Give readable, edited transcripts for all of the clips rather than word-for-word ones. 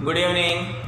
Good evening.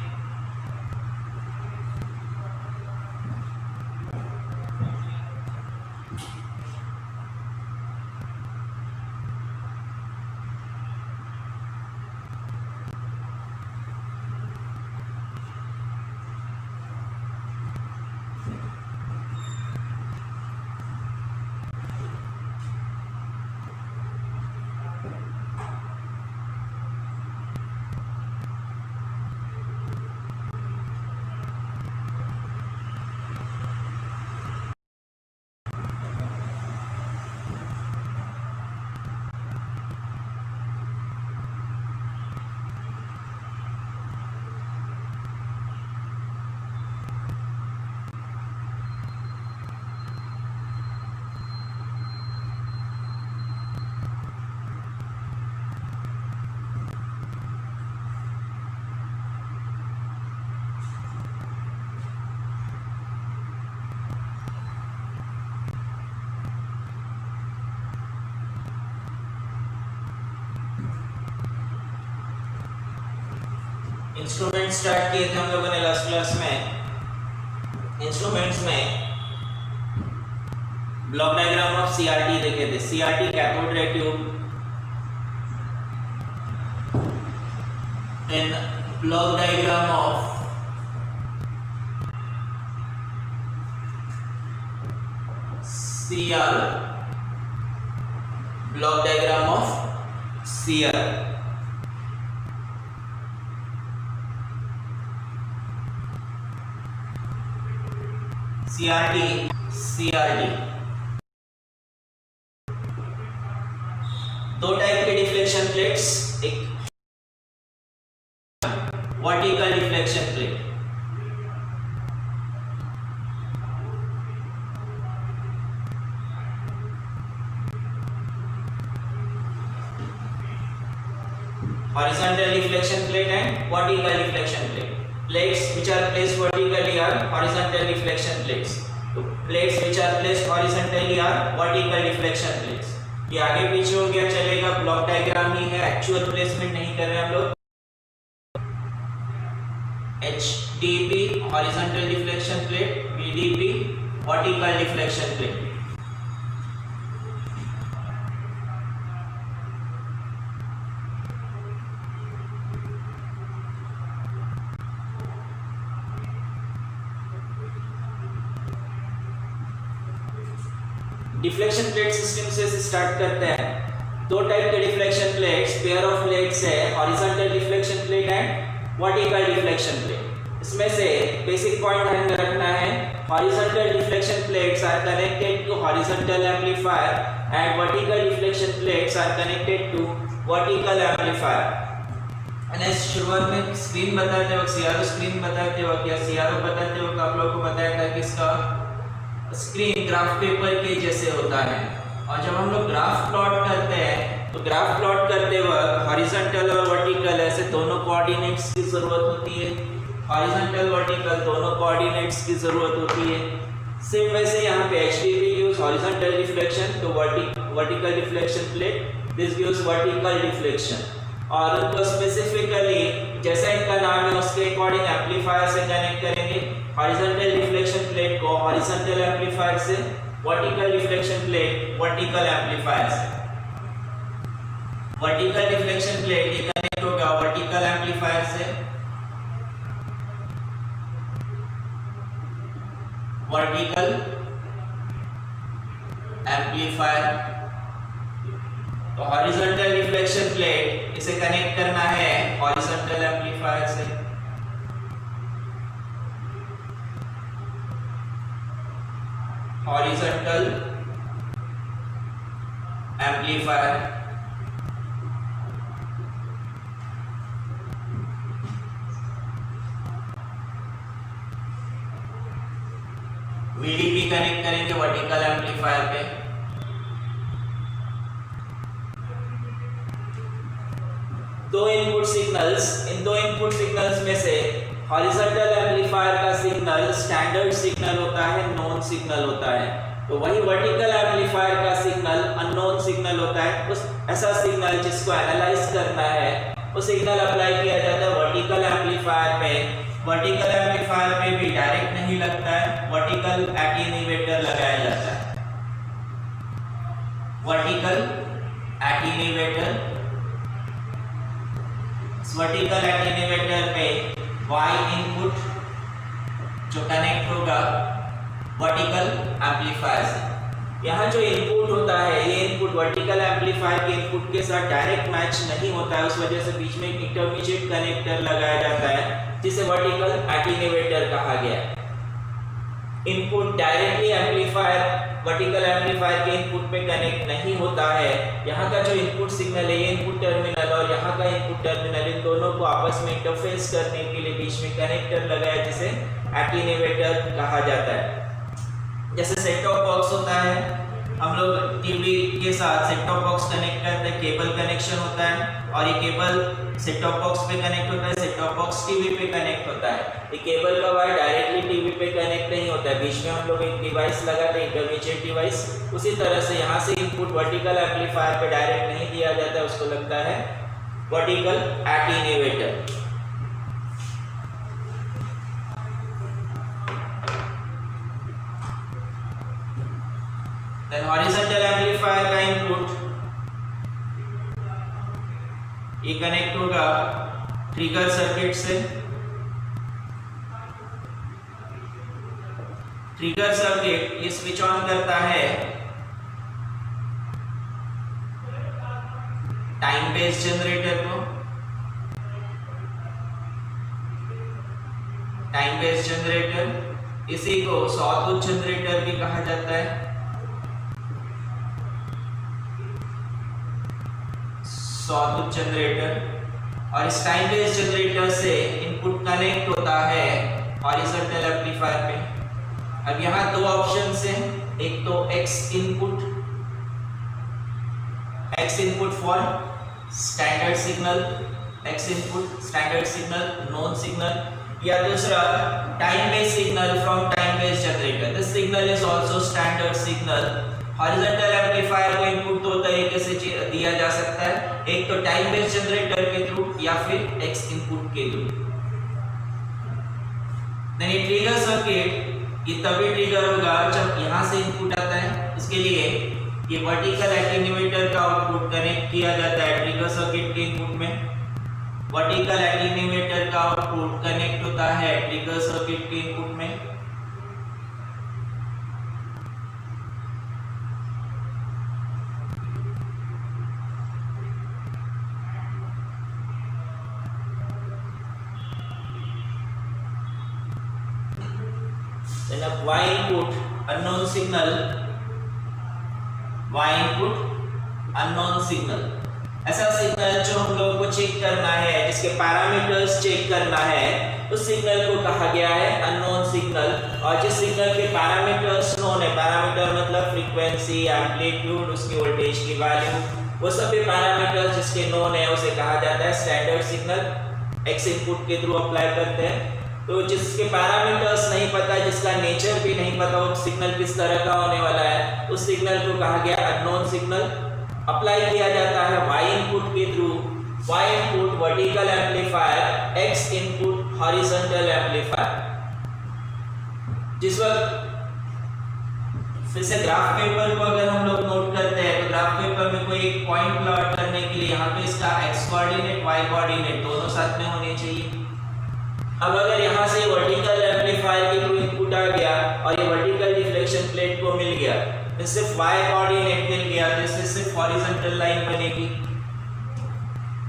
Instrument start किए थे हम लोगों ने लास्ट क्लास में। इंस्ट्रूमेंट्स में ब्लॉक डायग्राम ऑफ सीआरटी देखे थे। CRT cathode ray tube, in block diagram of CR, block diagram of CR. CRT दो टाइप के डिफ्लेक्शन प्लेट्स, एक vertical deflection plate, horizontal deflection plate and vertical deflection plate. Plates which are placed vertically are horizontal deflection plates. तो plates which are placed horizontally are vertical deflection plates. ये आगे पीछे हो गया चलेगा, block diagram ही है, actual placement नहीं कर रहे हम लोग। HDP horizontal deflection plate, VDP vertical deflection plate. Deflection plate system से स्टार्ट करते हैं। दो टाइप के deflection plates, pair of plates है, horizontal deflection plate and vertical deflection plate. इसमें से बेसिक पॉइंट ध्यान में रखना है, horizontal deflection plates are connected to horizontal amplifier and vertical deflection plates are connected to vertical amplifier. मैंने शुरुआत में स्क्रीन बताते वक्त, सीआरओ स्क्रीन बताते वक्त या सीआरओ बताते वक्त आप लोगों को बताया था कि इसका स्क्रीन ग्राफ पेपर के जैसे होता है, और जब हम लोग ग्राफ प्लॉट करते हैं तो ग्राफ प्लॉट करते वक्त हॉरिजॉन्टल और वर्टिकल ऐसे दोनों कोऑर्डिनेट्स की जरूरत होती है। हॉरिजॉन्टल वर्टिकल दोनों कोऑर्डिनेट्स की जरूरत होती है। सिर्फ वैसे यहाँ पे HDP गिव्स हॉरिजॉन्टल डिफ्लेक्शन, तो vertical deflection plate this gives vertical deflection. और उनको स्पेसिफिकली जैसा इनका नाम है उसके अकॉर्डिंग एम्पलीफायर से कनेक्ट करेंगे। हॉरिजॉन्टल डिफ्लेक्शन प्लेट को हॉरिजॉन्टल एम्पलीफायर से, vertical deflection plate vertical amplifier से। वर्टिकल डिफ्लेक्शन प्लेट ये कनेक्ट होगा वर्टिकल एम्पलीफायर से, वर्टिकल एम्पलीफायर। तो हॉरिजॉन्टल डिफ्लेक्शन प्लेट इसे कनेक्ट करना है हॉरिजॉन्टल एम्पलीफायर से, हॉरिजॉन्टल एम्पलीफायर। VDP कनेक्ट करेंगे वर्टिकल एम्पलीफायर पे। दो इनपुट सिग्नल्स, इन दो इनपुट सिग्नल्स में से हॉरिजॉन्टल एम्पलीफायर का सिग्नल स्टैंडर्ड सिग्नल होता है, नोन सिग्नल होता है। तो वही वर्टिकल एम्पलीफायर का सिग्नल अननोन सिग्नल होता है। उस ऐसा सिग्नल जिसको एनालाइज करना है वो सिग्नल अप्लाई किया जाता है वर्टिकल एम्पलीफायर पे, वर्टिकल एम्पलीफायर पे भी डायरेक्ट नहीं लगता है, वर्टिकल एटेन्यूएटर लगाया जाता है। वर्टिकल एटेन्यूएटर, वर्टिकल एटेन्यूएटर पे Y इनपुट जो कनेक्ट होगा वर्टिकल एम्पलीफायर से। यहाँ जो इनपुट होता है ये इनपुट वर्टिकल एम्पलीफायर के इनपुट के साथ डायरेक्ट मैच नहीं होता है, उस वजह से बीच में एक इंटरमीडिएट कनेक्टर लगाया जाता है जिसे वर्टिकल एटेन्यूएटर कहा गया है। Input directly amplifier vertical amplifier के इनपुट पे कनेक्ट नहीं होता है। यहाँ का जो इनपुट सिग्नल है ये इनपुट टर्मिनल और यहाँ का इनपुट टर्मिनल, इन दोनों को आपस में इंटरफेस करने के लिए बीच में कनेक्टर लगाया जिसे एटेन्यूएटर कहा जाता है। जैसे सेट टॉप बॉक्स होता है, हम लोग टीवी के साथ सेट टॉप बॉक्स कनेक्ट करते हैं, केबल कनेक्शन होता है और ये केबल सेट टॉप बॉक्स पे कनेक्ट होता है, सेट टॉप बॉक्स टीवी पे कनेक्ट होता है। ये केबल का वायर डायरेक्टली टीवी पे कनेक्ट नहीं होता है, बीच में हम लोग एक डिवाइस लगाते हैं, इंटरमीडिएट डिवाइस। उसी तरह से यहाँ से इनपुट वर्टिकल एम्पलीफायर पे डायरेक्ट नहीं दिया जाता है, उसको लगता है vertical attenuator. Then horizontal amplifier का इनपुट ये कनेक्ट होगा ट्रिगर सर्किट से। ट्रिगर सर्किट ये स्विच ऑन करता है टाइम बेस्ड जनरेटर को। टाइम बेस्ड जनरेटर, इसी को सॉटूथ जनरेटर भी कहा जाता है। सॉटूथ जनरेटर, और इस टाइम बेस्ड जनरेटर से इनपुट कनेक्ट होता है हॉरिजॉन्टल एम्पलीफायर पे। अब यहाँ दो ऑप्शंस हैं, एक तो X input for standard signal, X input standard signal, known signal, या दूसरा time based signal from time based generator. This signal is also standard signal. Horizontal amplifier को इनपुट दो तरीके से दिया जा सकता है, एक तो टाइम बेस्ड जनरेटर के थ्रू या फिर X इनपुट के थ्रू। देन ये ट्रिगर सर्किट ये तभी ट्रिगर होगा जब यहाँ से इनपुट आता है, इसके लिए ये वर्टिकल एटेन्यूएटर का आउटपुट कनेक्ट किया जाता है ट्रिगर सर्किट के इनपुट में। वर्टिकल एटेन्यूएटर का आउटपुट कनेक्ट होता है ट्रिगर सर्किट के इनपुट में। Then a Y input unknown signal, Y input unknown signal, ऐसा सिग्नल जो हम लोग को चेक करना है, जिसके पैरामीटर्स चेक करना है, उस सिग्नल को कहा गया है अननोन सिग्नल। और जिस सिग्नल के पैरामीटर्स नोन है, पैरामीटर मतलब फ्रीक्वेंसी, एम्पलीट्यूड, उसकी वोल्टेज की वैल्यू, वो सभी पैरामीटर्स जिसके नोन है उसे कहा जाता है स्टैंडर्ड सिग्नल। X इनपुट के थ्रू अप्लाई करते हैं। तो जिसके पैरामीटर्स नहीं पता, जिसका नेचर भी नहीं पता, वो सिग्नल किस तरह का होने वाला है, उस सिग्नल को कहा गया अननोन सिग्नल। अप्लाई किया जाता है Y इनपुट के through. Y input vertical amplifier, X input horizontal amplifier. जिस वक्त फिर से ग्राफ पेपर को अगर हम लोग नोट करते हैं तो ग्राफ पेपर में कोई एक पॉइंट प्लॉट करने के लिए यहाँ पे इसका X कोऑर्डिनेट, Y कोऑर्डिनेट दोनों साथ में होने चाहिए। अब अगर यहाँ से वर्टिकल एम्पलीफायर के थ्रू इनपुट आ गया और ये वर्टिकल रिफ्लेक्शन प्लेट को मिल गया, तो सिर्फ Y कोऑर्डिनेट मिल गया, तो इससे सिर्फ हॉरिजॉन्टल लाइन बनेगी।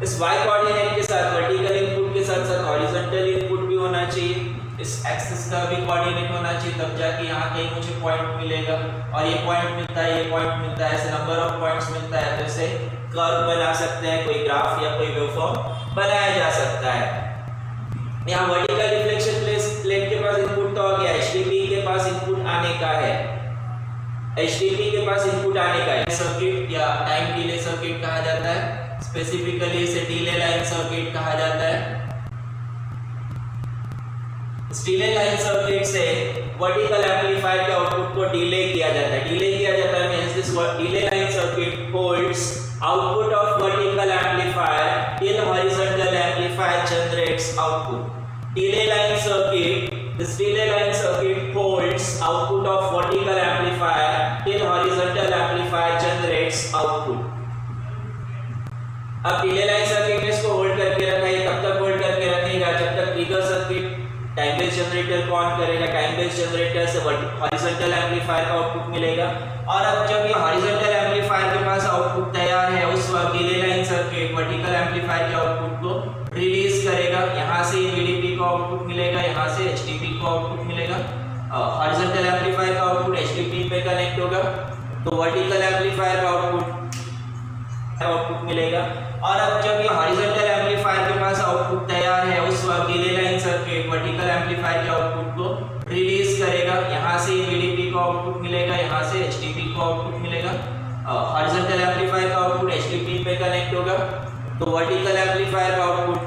इस Y कोऑर्डिनेट के साथ वर्टिकल इनपुट के साथ साथ हॉरिजॉन्टल इनपुट भी होना चाहिए, इस एक्सिस का भी कोऑर्डिनेट होना चाहिए, तब जाके यहाँ कहीं मुझे पॉइंट मिलेगा। और ये पॉइंट मिलता है, ये पॉइंट मिलता है, ऐसे नंबर ऑफ पॉइंट्स मिलता है, तो इसे कर्व बना सकते हैं, कोई ग्राफ या कोई वेवफॉर्म बनाया जा सकता है। यहाँ वर्टिकल रिफ्लेक्शन प्लेट के पास इनपुट तो आ गया, HDP के पास इनपुट आने का है, HDP के पास इनपुट आने का है। सर्किट या टाइम डिले सर्किट कहा जाता है, स्पेसिफिकली इसे डिले लाइन सर्किट कहा जाता है। इस डिले लाइन सर्किट से वर्टिकल एम्पलीफायर के आउटपुट को डिले किया जाता है। डिले किया जाता है means this delay line circuit holds output of vertical amplifier till horizontal amplifier generates output। delay line circuit. This delay line circuit holds output of vertical amplifier till horizontal amplifier generates output. अब delay line circuit में इसको hold करके रखा है, कब तक hold करके रखेगा, जब तक trigger circuit time based generator को ऑन करेगा, टाइम बेस्ड जनरेटर से हॉरिजॉन्टल एम्पलीफायर का आउटपुट मिलेगा। और अब जब ये हॉरिजॉन्टल एम्पलीफायर के पास आउटपुट तैयार है, उस वक्त delay line circuit vertical amplifier के आउटपुट को रिलीज करेगा। यहाँ से VDP को आउटपुट मिलेगा, यहाँ से HDP को आउटपुट मिलेगा। हॉरिजॉन्टल एम्पलीफायर का आउटपुट HDP पे कनेक्ट होगा, तो वर्टिकल एम्पलीफायर का आउटपुट मिलेगा। और अब जब ये हॉरिजॉन्टल एम्पलीफायर के पास आउटपुट तैयार है, उस वक्त delay line circuit vertical amplifier के आउटपुट को रिलीज करेगा। यहाँ से VDP को आउटपुट मिलेगा, यहाँ से HDP को आउटपुट मिलेगा। हॉरिजॉन्टल एम्पलीफायर का आउटपुट HDP पे कनेक्ट होगा, तो वर्टिकल एम्पलीफायर का आउटपुट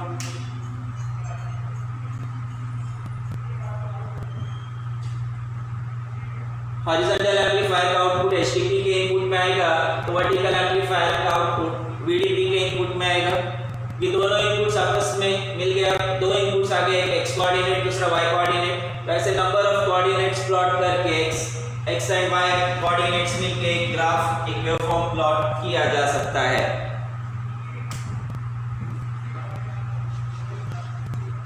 हॉरिजॉन्टल एम्पलीफायर का आउटपुट HDP के इनपुट में आएगा, तो वर्टिकल एम्पलीफायर का आउटपुट VDP के इनपुट में आएगा। ये दोनों इनपुट्स आपस में मिल गया, दो इनपुट्स आ गए, एक x कोऑर्डिनेट दूसरा y कोऑर्डिनेट। तो ऐसे नंबर ऑफ कोऑर्डिनेट्स प्लॉट करके x एंड y कोऑर्डिनेट्स मिलके एक ग्राफ, एक वेवफॉर्म प्लॉट किया जा सकता है।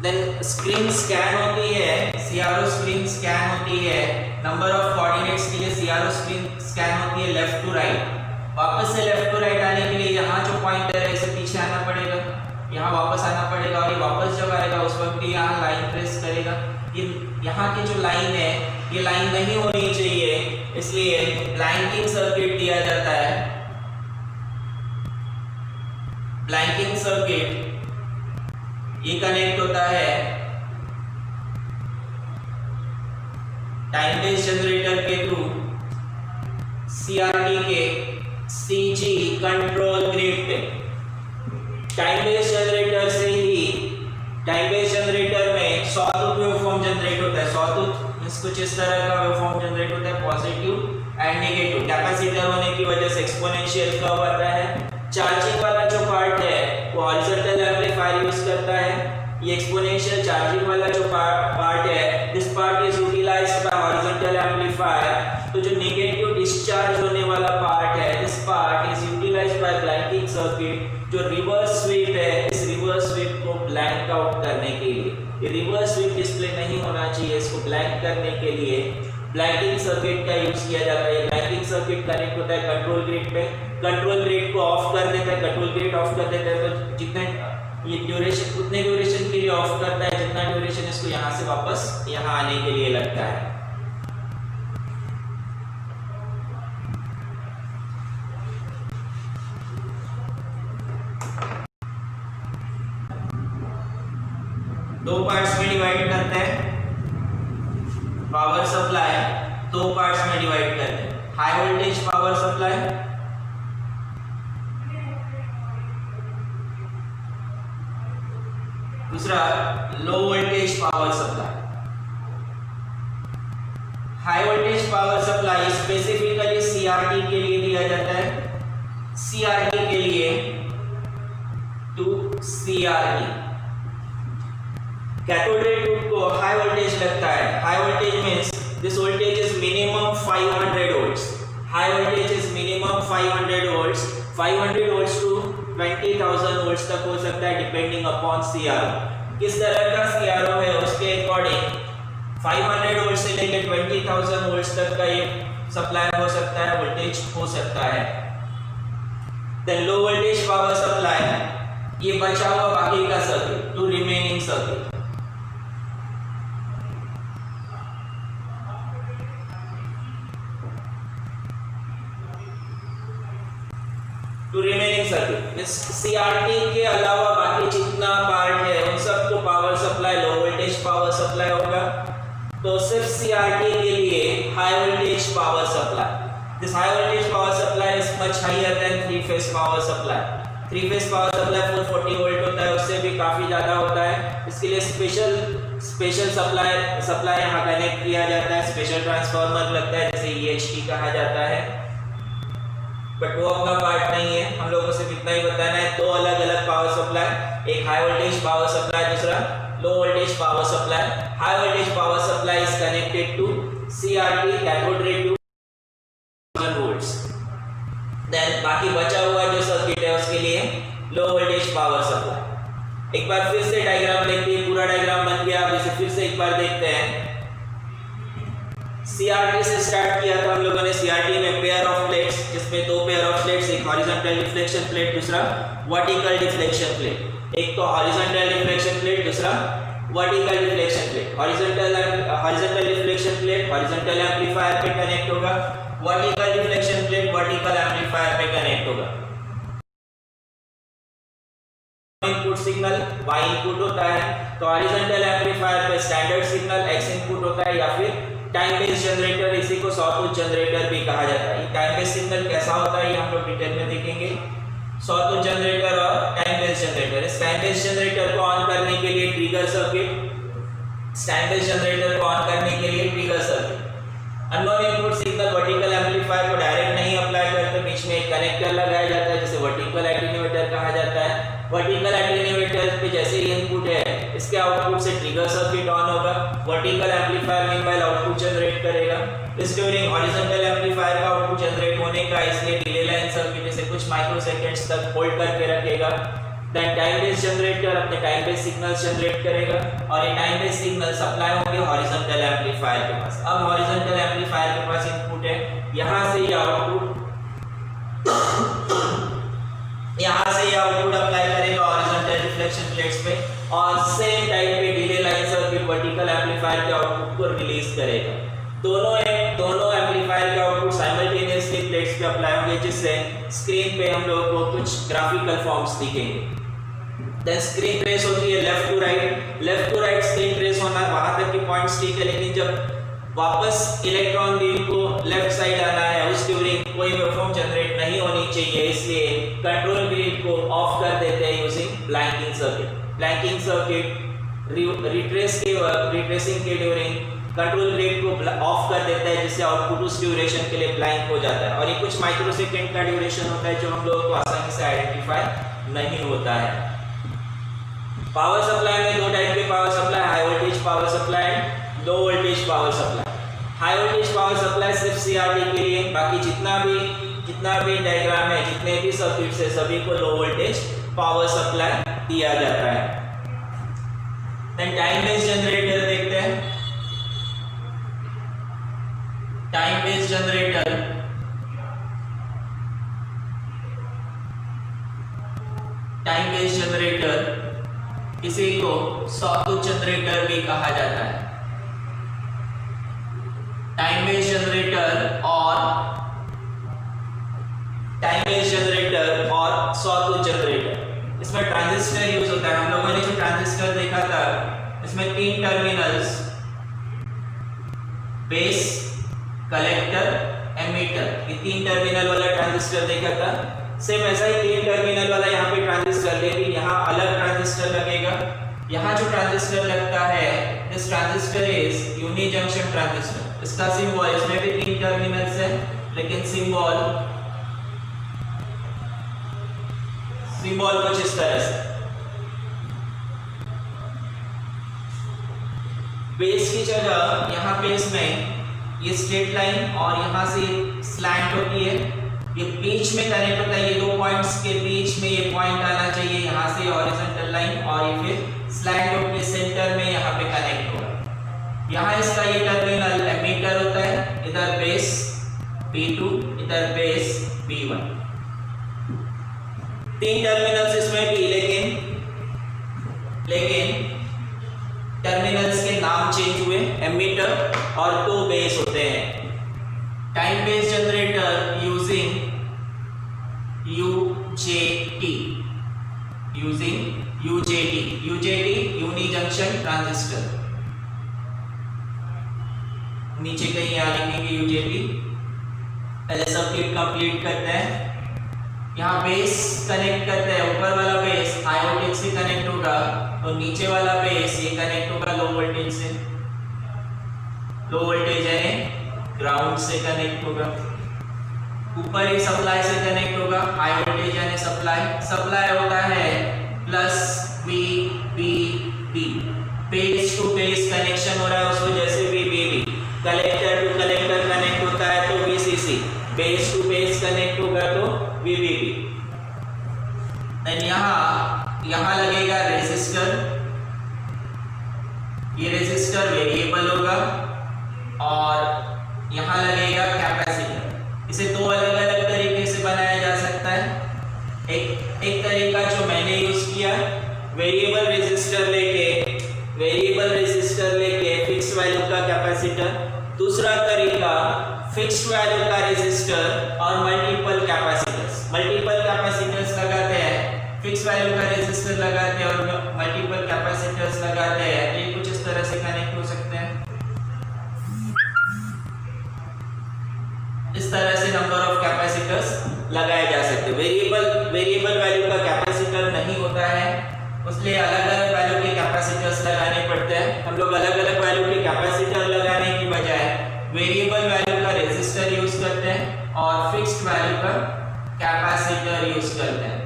देन स्क्रीन स्कैन होती है, CRO स्क्रीन स्कैन होती है। नंबर ऑफ कोऑर्डिनेट्स के लिए CRO स्क्रीन स्कैन होती है लेफ्ट टू राइट। वापस से लेफ्ट टू राइट आने के लिए यहाँ जो पॉइंटर है इसे पीछे आना पड़ेगा, यहाँ वापस आना पड़ेगा, और ये वापस जब आएगा उस वक्त भी यहाँ लाइन प्रेस करेगा। ये यहाँ की जो लाइन है ये लाइन नहीं होनी चाहिए, इसलिए ब्लैंकिंग सर्किट दिया जाता है। ब्लैंकिंग सर्किट ये कनेक्ट होता है टाइम बेस्ड जनरेटर के थ्रू CRT के CG कंट्रोल ग्रिड पे। टाइम बेस्ड जनरेटर से ही टाइम बेस्ड जनरेटर में सॉटूथ वेवफॉर्म जनरेट होता है। सॉटूथ कुछ इस तरह का वेवफॉर्म जनरेट होता है, पॉजिटिव एंड नेगेटिव। कैपेसिटर होने की वजह से एक्सपोनेंशियल कर्व आता है। चार्जिंग वाला जो पार्ट है वो हॉरिजॉन्टल एम्पलीफायर यूज करता है। ये एक्सपोनेंशियल चार्जिंग वाला जो पार्ट है, this part is utilised by horizontal amplifier. तो जो नेगेटिव डिस्चार्ज होने वाला पार्ट है, this part is utilised by blanking circuit. जो रिवर्स स्वीप है, इस रिवर्स स्वीप को ब्लैंक आउट करने के लिए, ये रिवर्स स्वीप डिस्प्ले नहीं होना चाहिए, इसको ब्लैंक करने के लिए ब्लैंकिंग सर्किट का यूज किया जाता है। ब्लैंकिंग सर्किट कनेक्ट होता है कंट्रोल ग्रिड पे। कंट्रोल ग्रिड को ऑफ कर देता है, कंट्रोल ग्रिड ऑफ कर देता है तो जितने ये ड्यूरेशन, उतने ड्यूरेशन के लिए ऑफ करता है जितना ड्यूरेशन इसको यहाँ से वापस यहाँ आने के लिए लगता है। दो पार्ट्स में डिवाइड करते हैं। पावर सप्लाई दो पार्ट्स में डिवाइड करते हैं। हाई वोल्टेज पावर सप्लाई, दूसरा low voltage power supply. High voltage power supply specifically CRT के लिए दिया जाता है। CRT के लिए to CRT cathode ray tube को हाई वोल्टेज लगता है। High voltage means this voltage is minimum 500 volts. High voltage is minimum 500 volts. 500 volts to 20,000 volts तक हो सकता है डिपेंडिंग अपॉन CRO। किस तरह का CRO है उसके अकॉर्डिंग 500 वोल्ट से लेकर 20,000 वोल्ट्स तक का ये सप्लाई हो सकता है, वोल्टेज हो सकता है। Then low voltage power supply, ये बचा हुआ बाकी का circuit, to remaining circuit. To remaining circuit CRT के अलावा बाकी जितना पार्ट है उन सब को power supply low voltage power supply होगा। तो सिर्फ CRT के लिए high voltage power supply, this high voltage power supply is much higher than 3 phase power supply. 3 phase power supply 440 volt होता है, उससे भी काफी ज्यादा होता है। इसके लिए स्पेशल सप्लाई यहाँ कनेक्ट किया जाता है, स्पेशल ट्रांसफार्मर लगता है जिसे EHT कहा जाता है। बट वो अपना पार्ट नहीं है, हम लोगों को सिर्फ इतना ही बताना है। दो अलग अलग पावर सप्लाई, एक हाई वोल्टेज पावर सप्लाई, दूसरा low voltage power supply. High voltage power supply is connected to CRT, cathode ray tube, 1000 volts. Then बाकी बचा हुआ जो सर्किट है उसके लिए लो वोल्टेज पावर सप्लाई। एक बार फिर से डायग्राम देखते हैं, पूरा डायग्राम बन गया। अब इसे फिर से एक बार देखते हैं। सीआरटी से स्टार्ट किया था हम लोगों ने। सीआरटी में पेयर ऑफ प्लेट्स, जिसमें दो पेयर ऑफ प्लेट्स, एक हॉरिजॉन्टल डिफ्लेक्शन प्लेट, दूसरा वर्टिकल डिफ्लेक्शन प्लेट। एक तो हॉरिजॉन्टल डिफ्लेक्शन प्लेट, दूसरा vertical deflection plate. Horizontal deflection plate horizontal amplifier पे कनेक्ट होगा, vertical deflection plate vertical amplifier पे कनेक्ट होगा। इनपुट सिग्नल y इनपुट होता है, तो हॉरिजॉन्टल एम्पलीफायर पे स्टैंडर्ड सिग्नल x इनपुट होता है, या फिर टाइम बेस्ड जनरेटर, इसी को सॉटूथ जनरेटर भी कहा जाता है। टाइम बेस्ड सिग्नल कैसा होता है ये हम लोग डिटेल में देखेंगे। सॉटूथ जनरेटर और टाइम बेस्ड जनरेटर। इस टाइम बेस्ड जनरेटर को ऑन करने के लिए trigger circuit, time based generator को ऑन करने के लिए trigger circuit. Unknown input signal vertical amplifier को डायरेक्ट नहीं अप्लाई करते, बीच में एक कनेक्टर लगाया जाता है जिसे वर्टिकल एटेन्यूएटर कहा जाता है। वर्टिकल एटेन्यूएटर पे जैसे ही इनपुट है, इसके आउटपुट से ट्रिगर सर्किट ऑन होगा। Vertical amplifier meanwhile output generate करेगा। इस ड्यूरिंग हॉरिजॉन्टल एम्पलीफायर का आउटपुट जनरेट होने का, इसलिए डिले लाइन सर्किट इसे कुछ माइक्रोसेकंड्स तक होल्ड करके रखेगा। देन टाइम बेस्ड जनरेटर अपने टाइम बेस्ड सिग्नल्स जनरेट करेगा और ये टाइम बेस्ड सिग्नल सप्लाई होंगे हॉरिजॉन्टल एम्पलीफायर के पास। अब हॉरिजॉन्टल एम्पलीफायर के पास इनपुट है, यहाँ से ये आउटपुट अप्लाई करेगा हॉरिजॉन्टल रिफ्लेक्शन प्लेट्स पे, और सेम टाइम पे delay line circuit vertical amplifier के आउटपुट को रिलीज करेगा। दोनों एम्पलीफायर के आउटपुट साइमल्टेनियसली प्लेट्स पे अप्लाई होंगे, जिससे स्क्रीन पे हम लोगों को कुछ ग्राफिकल फॉर्म्स दिखेंगे। देन स्क्रीन ट्रेस होती है left to right screen trace होना, वहां तक की पॉइंट्स ठीक है, लेकिन जब वापस इलेक्ट्रॉन बीम को लेफ्ट साइड आना है, उस ड्यूरिंग कोई वेवफॉर्म जनरेट नहीं होनी चाहिए, इसलिए कंट्रोल ग्रिड को ऑफ कर देते हैं using blanking circuit. Blanking circuit retracing के ड्यूरिंग कंट्रोल ग्रिड को ऑफ कर देता है, जिससे आउटपुट उस ड्यूरेशन के लिए ब्लैंक हो जाता है। और ये कुछ माइक्रोसेकंड का ड्यूरेशन होता है, जो हम लोगों को आसानी से आइडेंटिफाई नहीं होता है। पावर सप्लाई में दो टाइप के power supply, high voltage power supply and low voltage power supply. High voltage power supply सिर्फ सीआरटी के लिए, बाकी जितना भी डायग्राम है, जितने भी सर्किट्स है, सभी को लो वोल्टेज पावर सप्लाई दिया जाता है। देन टाइम बेस्ड जनरेटर देखते हैं। टाइम बेस्ड जनरेटर इसी को सॉटूथ जनरेटर भी कहा जाता है। टाइम बेस्ड जनरेटर और सॉटूथ जनरेटर, इसमें ट्रांजिस्टर यूज होता है। हम लोगों ने जो ट्रांजिस्टर देखा था, इसमें 3 टर्मिनल्स, बेस, कलेक्टर, एमीटर, ये 3 टर्मिनल वाला ट्रांजिस्टर देखा था। सेम ऐसा ही 3 टर्मिनल वाला यहाँ पे ट्रांजिस्टर, लेकिन यहाँ अलग ट्रांजिस्टर लगेगा। यहाँ जो ट्रांजिस्टर लगता है, this transistor is unijunction transistor. इसका सिंबल, इसमें भी 3 टर्मिनल्स है, लेकिन सिंबल कुछ इस तरह से। बेस की जगह यहाँ पे इसमें ये स्ट्रेट लाइन और यहाँ से स्लैंट होती है, ये बीच में कनेक्ट होता है। ये 2 पॉइंट्स के बीच में ये पॉइंट आना चाहिए, यहाँ से हॉरिजॉन्टल लाइन, और ये फिर स्लैंट होकर सेंटर में यहाँ पे कनेक्ट होगा। यहाँ इसका ये टर्मिनल एमीटर होता है, इधर बेस P2, इधर बेस P1। 3 टर्मिनल्स इसमें भी, लेकिन टर्मिनल्स के नाम चेंज हुए, एमीटर और 2 बेस होते हैं। Time based generator using UJT unijunction transistor. नीचे कहीं यहाँ लिखेंगे UJT। पहले सर्किट कंप्लीट करते हैं। यहाँ बेस कनेक्ट करते हैं, ऊपर वाला बेस हाई वोल्टेज से कनेक्ट होगा, और नीचे वाला बेस ये कनेक्ट होगा लो वोल्टेज से। लो वोल्टेज यानी ग्राउंड से कनेक्ट होगा। ऊपर ही सप्लाई से कनेक्ट होगा, हाई वोल्टेज यानी सप्लाई होता है plus VBB। Page to page connection हो रहा है उसको जैसे VBB, collector to collector connect होता है तो VCC, page to page connect होगा तो वीबीबी। देन यहाँ लगेगा रेजिस्टर, ये रेजिस्टर वेरिएबल होगा, और यहाँ लगेगा कैपेसिटर। इसे दो अलग अलग तरीके से बनाया जा सकता है। एक तरीका जो मैंने यूज किया, वेरिएबल रेजिस्टर लेके फिक्स वैल्यू का कैपेसिटर, दूसरा तरीका फिक्स्ड वैल्यू का रेजिस्टर और मल्टीपल कैपेसिटर्स लगाते हैं, फिक्स वैल्यू का रेजिस्टर लगाते हैं और मल्टीपल कैपेसिटर्स लगाते हैं। ये कुछ इस तरह से कनेक्ट हो सकते हैं। इस तरह से नंबर ऑफ कैपेसिटर्स लगाए जा सकते हैं। वेरिएबल वैल्यू का कैपेसिटर नहीं होता है, इसलिए अलग अलग वैल्यू के कैपेसिटर्स लगाने पड़ते हैं। हम लोग अलग अलग वैल्यू के कैपेसिटर लगाने की बजाय वेरिएबल वैल्यू का रेजिस्टर यूज करते हैं और फिक्स्ड वैल्यू का कैपेसिटर यूज करते हैं।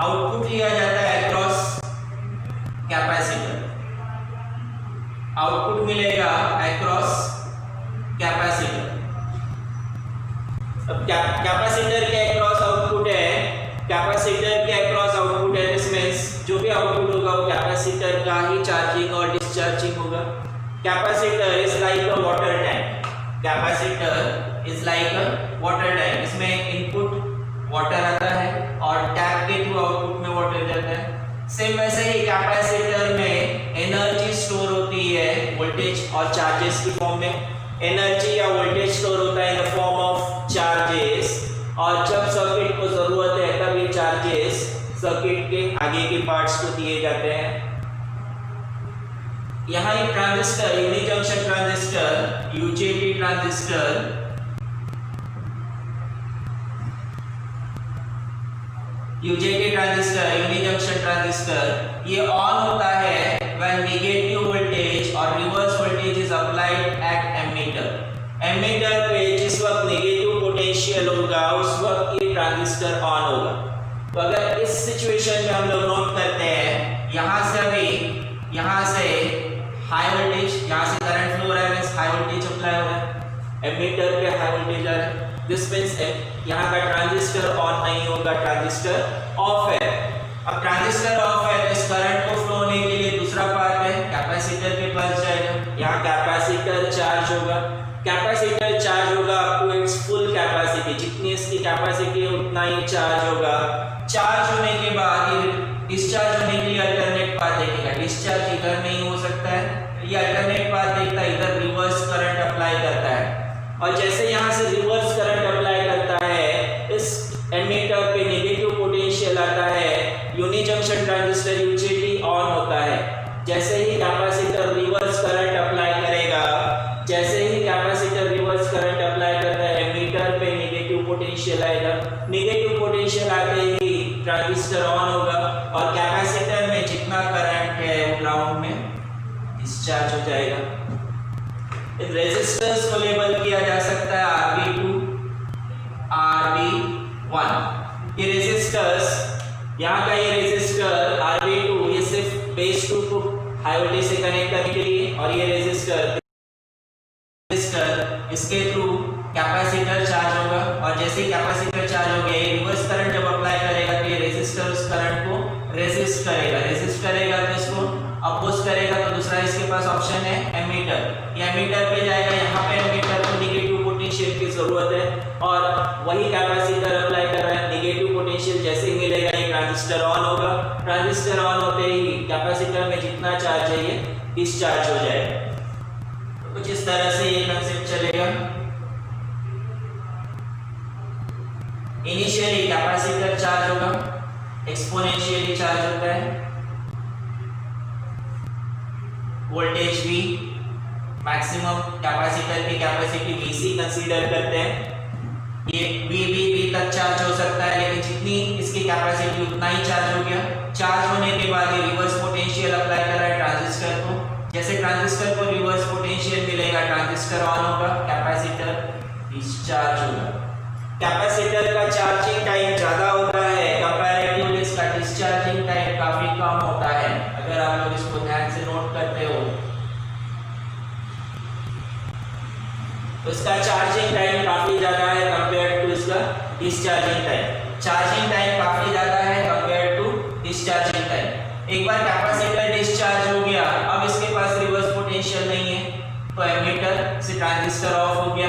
आउटपुट लिया जाता है अक्रॉस कैपेसिटर, आउटपुट मिलेगा अक्रॉस कैपेसिटर। अब कैपेसिटर के अक्रॉस आउटपुट है, दिस मींस जो भी आउटपुट होगा वो कैपेसिटर का ही चार्जिंग और डिस्चार्जिंग होगा। Capacitor is like a water tank, इसमें इनपुट वाटर आता है और टैप के थ्रू आउटपुट में वाटर जाता है। सेम वैसे ही कैपेसिटर में एनर्जी स्टोर होती है वोल्टेज और चार्जेस की फॉर्म में। एनर्जी या वोल्टेज स्टोर होता है in the form of charges, और जब सर्किट को जरूरत है तब ये चार्जेस सर्किट के आगे के पार्ट्स को दिए जाते हैं। यहाँ एक transistor, unijunction transistor, UJT transistor, unijunction transistor, ये ऑन होता है when negative voltage और reverse voltage is applied at emitter। Emitter पे जिस वक्त नेगेटिव पोटेंशियल होगा उस वक्त ये ट्रांजिस्टर ऑन होगा। तो अगर इस सिचुएशन में हम लोग नोट करते हैं, यहाँ से हाई वोल्टेज, यहाँ से करंट फ्लो हो रहा है, मींस हाई वोल्टेज अप्लाई हो रहा है, एमीटर पे हाई वोल्टेज आ रहा है। दिस मींस यहाँ का ट्रांजिस्टर ऑन नहीं होगा, ट्रांजिस्टर ऑफ है। अब ट्रांजिस्टर ऑफ है तो इस करंट को फ्लो होने के लिए दूसरा पाथ है, कैपेसिटर के पास जाएगा। यहाँ कैपेसिटर चार्ज होगा up to its full capacity, जितनी इसकी कैपेसिटी है उतना ही चार्ज होगा। चार्ज होने के बाद ये डिस्चार्ज होने के लिए अल्टरनेट पाथ देखेगा। डिस्चार्ज इधर नहीं हो सकता है, ये अल्टरनेट पाथ देखता है, इधर रिवर्स करंट अप्लाई करता है, और जैसे यहाँ से रिवर्स करंट अप्लाई करता है इस एमीटर पे नेगेटिव पोटेंशियल आता है, unijunction transistor UJT on होता है। जैसे ही कैपेसिटर रिवर्स करंट अप्लाई करेगा, करता है एमीटर पे नेगेटिव पोटेंशियल आएगा। नेगेटिव पोटेंशियल आते ही ट्रांजिस्टर ऑन होगा और कैपेसिटर में जितना करंट है वो ग्राउंड में डिस्चार्ज हो जाएगा। इन रेजिस्टर्स को लेबल किया जा सकता है RB2, RB1। ये रेजिस्टर्स, यहाँ का ये रेजिस्टर RB2 ये सिर्फ बेस 2 को हाई वोल्टेज से कनेक्ट करने के लिए, और ये रेजिस्टर इसके थ्रू कैपेसिटर चार्ज होगा, और जैसे ही कैपेसिटर चार्ज हो गया रिवर्स करंट जब अप्लाई करेगा तो ये रेजिस्टर उस करंट को रेजिस्ट करेगा तो इसको अपोज करेगा। तो दूसरा इसके पास ऑप्शन है एमीटर, ये एमीटर पे जाएगा। यहाँ पे एमीटर को नेगेटिव पोटेंशियल की जरूरत है और वही कैपेसिटर अप्लाई कर रहा है। नेगेटिव पोटेंशियल जैसे ही मिलेगा ये ट्रांजिस्टर ऑन होगा। ट्रांजिस्टर ऑन होते ही कैपेसिटर में जितना चार्ज है ये डिस्चार्ज हो जाएगा। कुछ इस तरह से ये कंसेप्ट चलेगा। इनिशियली कैपेसिटर चार्ज होगा, एक्सपोनेंशियली चार्ज होता है। वोल्टेज V, मैक्सिमम कैपेसिटर की कैपेसिटी Vc कंसीडर करते हैं। ये V तक चार्ज हो सकता है, लेकिन जितनी इसकी कैपेसिटी उतना ही चार्ज हो गया। चार्ज होने के बाद ये रिवर्स पोटेंशियल अप्लाई कर रहा है ट्रांजिस्टर को। जैसे ट्रांजिस्टर को रिवर्स पोटेंशियल मिलेगा, ट्रांजिस्टर ऑन होगा, कैपेसिटर डिस्चार्ज होगा। कैपेसिटर का चार्जिंग टाइम ज़्यादा होता है, कंपैरेटिवली इसका डिस्चार्जिंग टाइम काफ़ी कम होता है। अगर आप लोग इसको ध्यान तो इसका चार्जिंग टाइम काफी ज्यादा है कंपेयर टू इसका डिस्चार्जिंग टाइम। चार्जिंग टाइम काफी ज्यादा है कंपेयर टू डिस्चार्जिंग टाइम। एक बार कैपेसिटर डिस्चार्ज हो गया, अब इसके पास रिवर्स पोटेंशियल नहीं है, तो एमीटर से ट्रांजिस्टर ऑफ हो गया।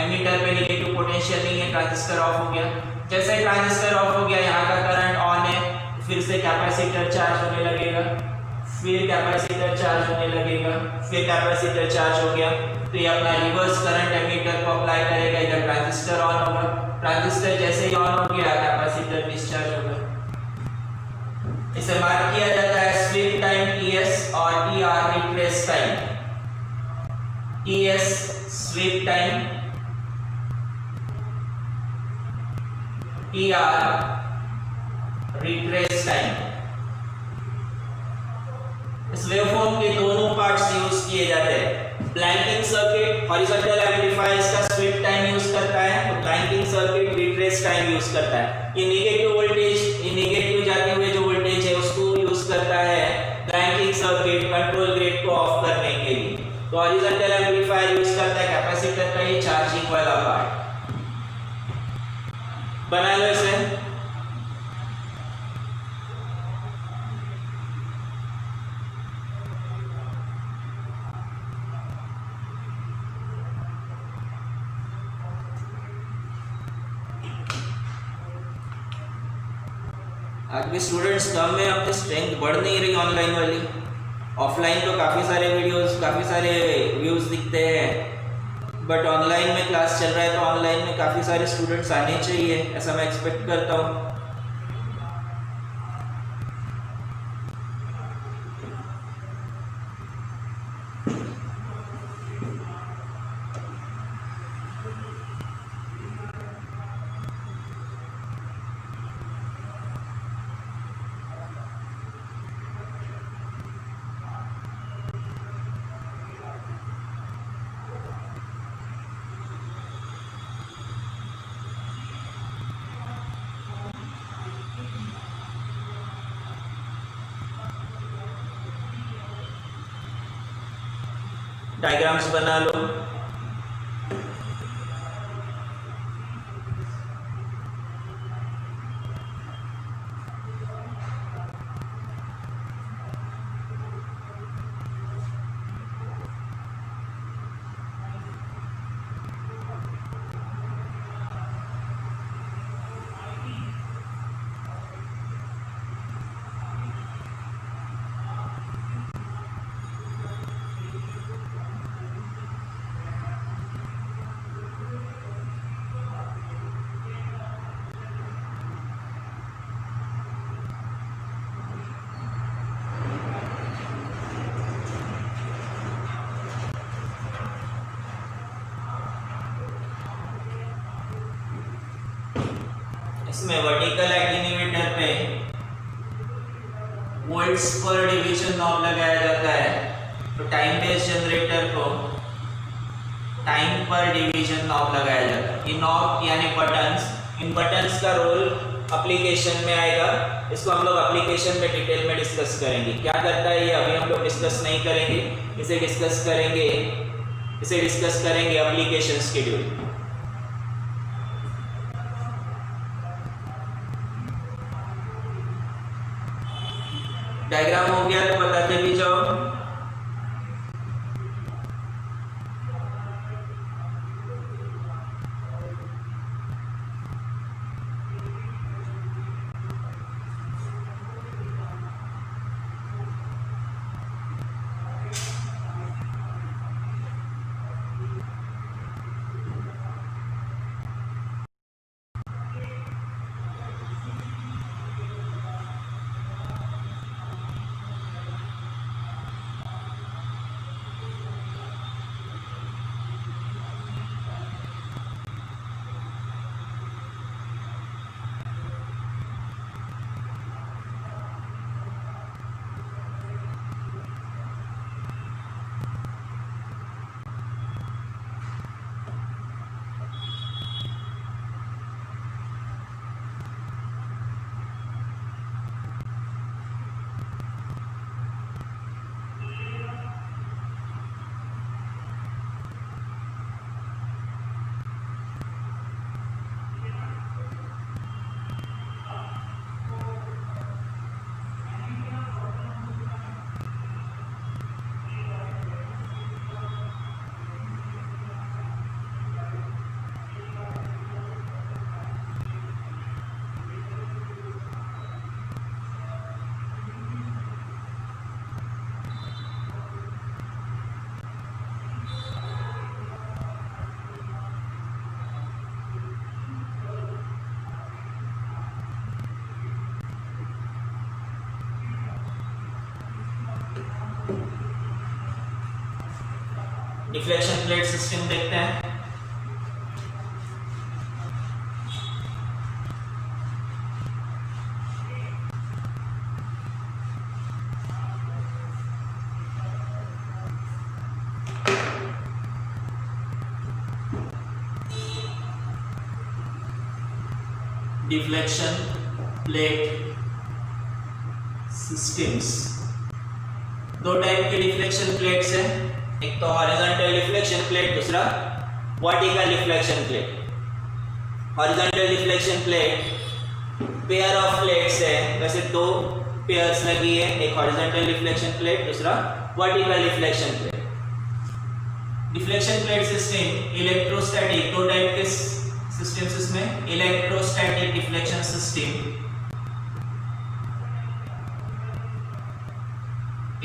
एमीटर पे नेगेटिव पोटेंशियल नहीं है, ट्रांजिस्टर ऑफ हो गया। जैसे ट्रांजिस्टर ऑफ हो गया, यहाँ का करंट ऑन है, फिर से कैपेसिटर चार्ज होने लगेगा, फिर कैपेसिटर चार्ज होने लगेगा, फिर कैपेसिटर चार्ज हो गया, तो ये अपना रिवर्स करंट एमीटर को अप्लाई करेगा, इधर ट्रांजिस्टर ऑन होगा। ट्रांजिस्टर जैसे ही ऑन हो गया, कैपेसिटर डिस्चार्ज होगा। इसे मार्क किया जाता है स्वीप टाइम TS और TR retrace time. TS sweep time, TR retrace time. इस वेवफॉर्म के दोनों पार्ट्स यूज किए जाते हैं। ब्लैंकिंग सर्किट हॉरिजॉन्टल एम्पलीफायर्स का स्वीप टाइम यूज करता है, तो blanking circuit retrace time use करता है। ये नेगेटिव वोल्टेज, ये नेगेटिव जाते हुए जो वोल्टेज है उसको यूज करता है ब्लैंकिंग सर्किट कंट्रोल ग्रिड को ऑफ करने के लिए। तो हॉरिजॉन्टल एम्पलीफायर यूज करता है कैपेसिटर का ये चार्जिंग वाला पार्ट। बना लो इसे। आज भी स्टूडेंट्स कम है, अपनी स्ट्रेंथ बढ़ नहीं रही ऑनलाइन वाली। ऑफलाइन तो काफ़ी सारे वीडियोस, काफ़ी सारे व्यूज़ दिखते हैं, बट ऑनलाइन में क्लास चल रहा है तो ऑनलाइन में काफ़ी सारे स्टूडेंट्स आने चाहिए, ऐसा मैं एक्सपेक्ट करता हूँ। डायग्राम्स बना लो। इसमें वर्टिकल एटेन्यूएटर पे वोल्ट्स पर डिवीजन नॉब लगाया जाता है, तो टाइम बेस्ड जनरेटर को टाइम पर डिवीजन नॉब लगाया जाता है। ये नॉब यानी बटन्स, इन बटन्स का रोल एप्लीकेशन में आएगा, इसको हम लोग एप्लीकेशन में डिटेल में डिस्कस करेंगे। क्या करता है ये अभी हम लोग डिस्कस नहीं करेंगे, इसे डिस्कस करेंगे एप्लीकेशन शेड्यूल। डायग्राम हो गया तो बताते भी जाओ। डिफ्लेक्शन प्लेट सिस्टम देखते हैं। डिफ्लेक्शन प्लेट सिस्टम्स, दो टाइप के डिफ्लेक्शन प्लेट्स हैं, एक तो हॉरिजॉन्टल डिफ्लेक्शन प्लेट, दूसरा vertical deflection plate. Horizontal deflection plate pair of plates है, वैसे दो पेयर्स लगी है, एक हॉरिजॉन्टल डिफ्लेक्शन प्लेट, दूसरा vertical deflection plate. Deflection plate system electrostatic, दो टाइप के सिस्टम्स इसमें, electrostatic deflection system,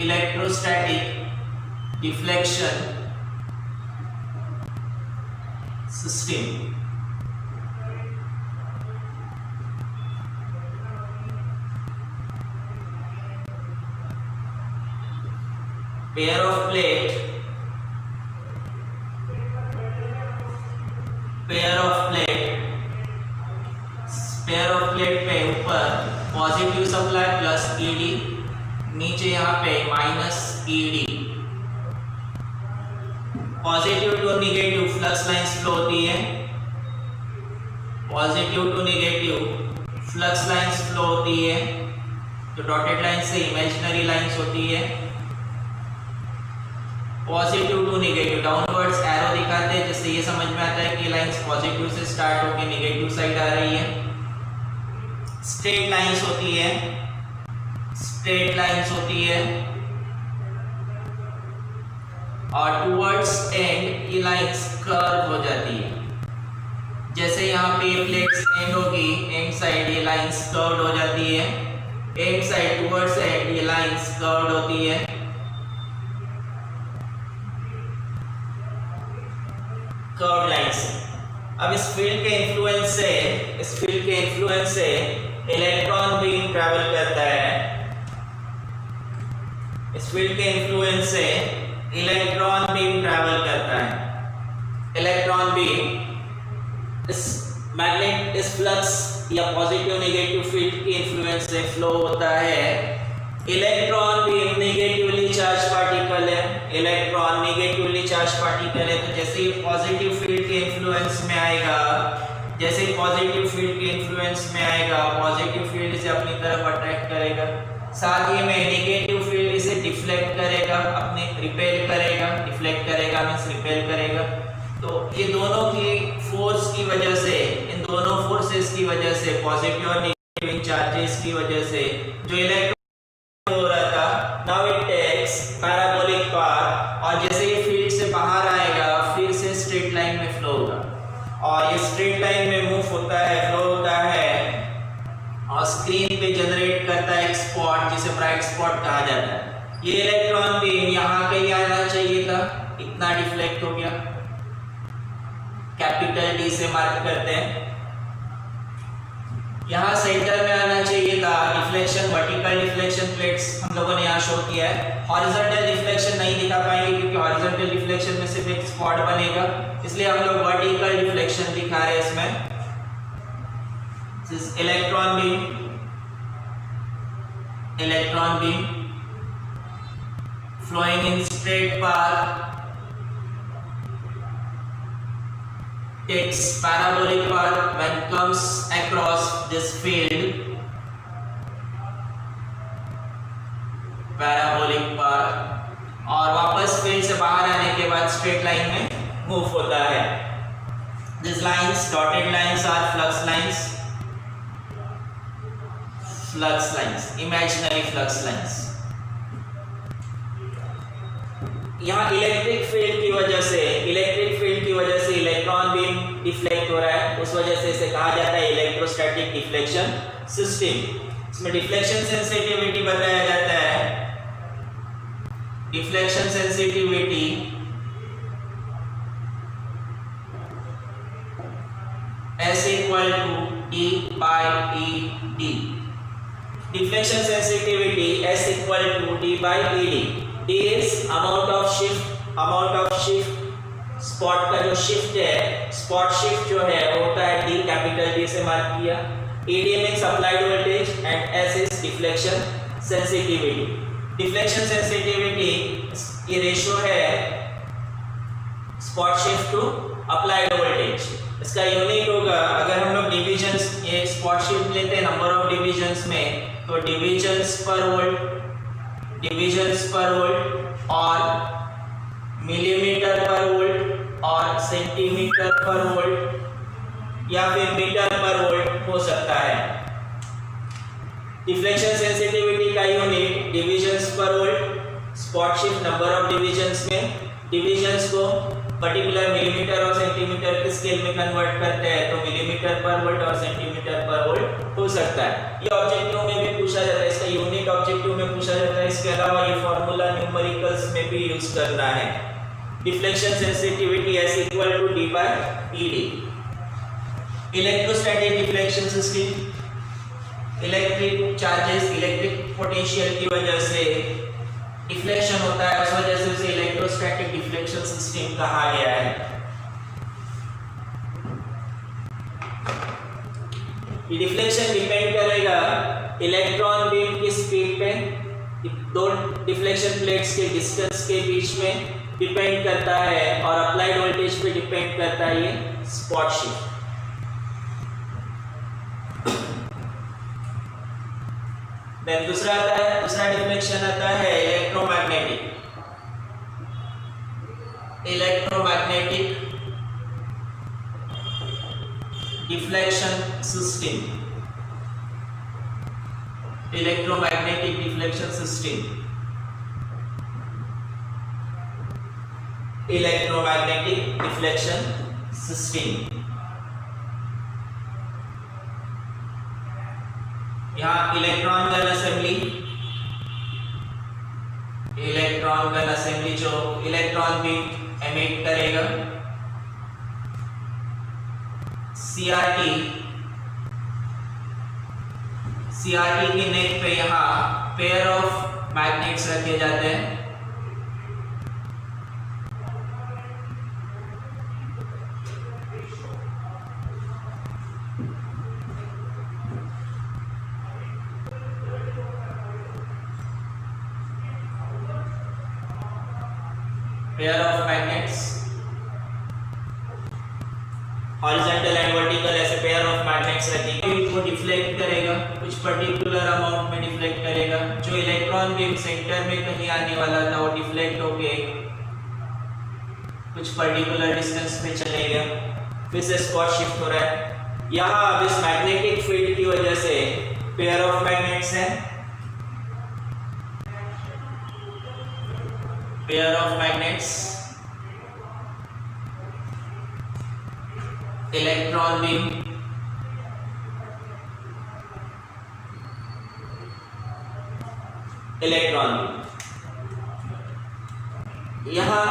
electrostatic deflection system. Pair of plate, pair of plate पे ऊपर पॉजिटिव सप्लाई प्लस ईडी, नीचे यहाँ पे minus ED. Positive to negative flux lines flow होती है, positive to negative flux lines flow होती है, तो डॉटेड लाइन से इमेजिनरी लाइंस होती है। Positive to negative downwards arrow दिखाते हैं, जिससे ये समझ में आता है कि लाइंस पॉजिटिव से स्टार्ट होकर निगेटिव साइड आ रही है। स्ट्रेट लाइंस होती है, स्ट्रेट लाइंस होती है, और टुवर्ड्स एंड ये लाइंस कर्व हो जाती है। जैसे यहाँ पे प्लेट्स एंड होगी, एंड साइड ये लाइंस कर्व्ड हो जाती है, एंड साइड टुवर्ड्स एंड ये लाइंस कर्व्ड होती है। Curved lines. अब इस फील्ड के इन्फ्लुएंस से इलेक्ट्रॉन बीम ट्रैवल करता है, इस फील्ड के इन्फ्लुएंस से इलेक्ट्रॉन बीम ट्रैवल करता है। इलेक्ट्रॉन बीम इस फ्लक्स या पॉजिटिव नेगेटिव फील्ड के इन्फ्लुएंस से फ्लो होता है। Electron beam negatively charge particle है, इलेक्ट्रॉन नेगेटिवली चार्ज पार्टिकल है, तो जैसे ही पॉजिटिव फील्ड के इन्फ्लुएंस में आएगा, जैसे पॉजिटिव फील्ड के इन्फ्लुएंस में आएगा, पॉजिटिव फील्ड इसे अपनी तरफ अट्रैक्ट करेगा, साथ ही में नेगेटिव फील्ड इसे डिफ्लेक्ट करेगा, अपने रिपेल करेगा, डिफ्लेक्ट करेगा मींस रिपेल करेगा। तो ये दोनों की फोर्स की वजह से, इन दोनों फोर्सेस की वजह से, पॉजिटिव और नेगेटिव चार्जेस की वजह से जो इलेक्ट्रॉन हो रहा था, now it takes parabolic path, और जैसे ये फील्ड से बाहर आएगा फिर से स्ट्रेट लाइन में फ्लो होगा, और ये स्ट्रेट लाइन में मूव होता है, फ्लो होता है, और स्क्रीन पे जनरेट करता है एक स्पॉट जिसे ब्राइट स्पॉट कहा जाता है। ये इलेक्ट्रॉन बीम यहाँ कहीं आना चाहिए था, इतना डिफ्लेक्ट हो गया, कैपिटल डी से मार्क करते हैं। यहाँ सेंटर में आना चाहिए था। डिफ्लेक्शन, वर्टिकल डिफ्लेक्शन प्लेट्स हम लोगों ने यहाँ शो किया है। हॉरिजॉन्टल डिफ्लेक्शन नहीं दिखा पाएंगे क्योंकि हॉरिजॉन्टल डिफ्लेक्शन में सिर्फ एक स्पॉट बनेगा, इसलिए हम लोग वर्टिकल डिफ्लेक्शन दिखा रहे हैं इसमें। Electron beam flowing in straight path takes parabolic path when comes across this field, parabolic path, और वापस फील्ड से बाहर आने के बाद स्ट्रेट लाइन में मूव होता है। These lines, dotted lines are flux lines, imaginary flux lines। यहाँ इलेक्ट्रिक फील्ड की वजह से इलेक्ट्रॉन बीम डिफ्लेक्ट हो रहा है, उस वजह से इसे कहा जाता है इलेक्ट्रोस्टैटिक डिफ्लेक्शन सिस्टम। इसमें डिफ्लेक्शन सेंसिटिविटी बताया जाता है। Deflection sensitivity S equal to D by ED। Deflection sensitivity S equal to D by ED। D is amount of shift amount of shift, spot का जो शिफ्ट है, spot shift जो है वो होता है डी, कैपिटल डी से mark किया। ED means applied voltage and S is deflection sensitivity. Deflection sensitivity की रेशियो है spot shift to applied voltage. इसका यूनिट होगा, अगर हम लोग डिविजन्स, ये स्पॉट शिफ्ट लेते हैं नंबर ऑफ डिविजन्स में, तो डिविजन्स पर वोल्ट और मिलीमीटर पर वोल्ट और सेंटीमीटर पर वोल्ट या फिर मीटर पर वोल्ट हो सकता है। डिफ्लेक्शन सेंसिटिविटी का यूनिट डिविजन्स पर volt, spot shift number of divisions में, डिविजन्स को पर्टिकुलर मिलीमीटर और सेंटीमीटर के स्केल में कन्वर्ट करते हैं तो मिलीमीटर पर वोल्ट और सेंटीमीटर पर वोल्ट हो सकता है। ये ऑब्जेक्टिव में भी पूछा जाता है, इसका यूनिट ऑब्जेक्टिव में पूछा जाता है। इसके अलावा ये फॉर्मूला न्यूमेरिकल्स में भी यूज करना है। Deflection sensitivity S equal to D by ED. Electrostatic deflection system, electric charges, electric potential की वजह से डिफ्लेक्शन होता है, उस वजह से उसे इलेक्ट्रोस्टैटिक डिफ्लेक्शन सिस्टम कहा गया है। ये डिफ्लेक्शन डिपेंड करेगा इलेक्ट्रॉन बीम की स्पीड पे, दो डिफ्लेक्शन प्लेट्स के डिस्टेंस के बीच में डिपेंड करता है और अप्लाइड वोल्टेज पे डिपेंड करता है ये स्पॉट शिफ्ट। देन दूसरा डिफ्लेक्शन आता है electromagnetic deflection system. Electromagnetic deflection system, electromagnetic deflection system. यहाँ इलेक्ट्रॉन गन असेंबली जो इलेक्ट्रॉन बीम एमिट करेगा, सीआरटी की नेक पे यहाँ पेयर ऑफ मैग्नेट्स रखे जाते हैं। Pair of magnets horizontal and vertical, ऐसे पेयर ऑफ मैग्नेट्स रखेंगे, इनको डिफ्लेक्ट करेगा, कुछ पर्टिकुलर अमाउंट में डिफ्लेक्ट करेगा। जो इलेक्ट्रॉन बीम सेंटर में कहीं आने वाला था वो डिफ्लेक्ट होके कुछ पर्टिकुलर डिस्टेंस पे चलेगा, फिर से स्पॉट शिफ्ट हो रहा है। यहाँ अब इस मैग्नेटिक फील्ड की वजह से पेयर ऑफ मैग्नेट्स हैं, pair of magnets, electron beam, यहाँ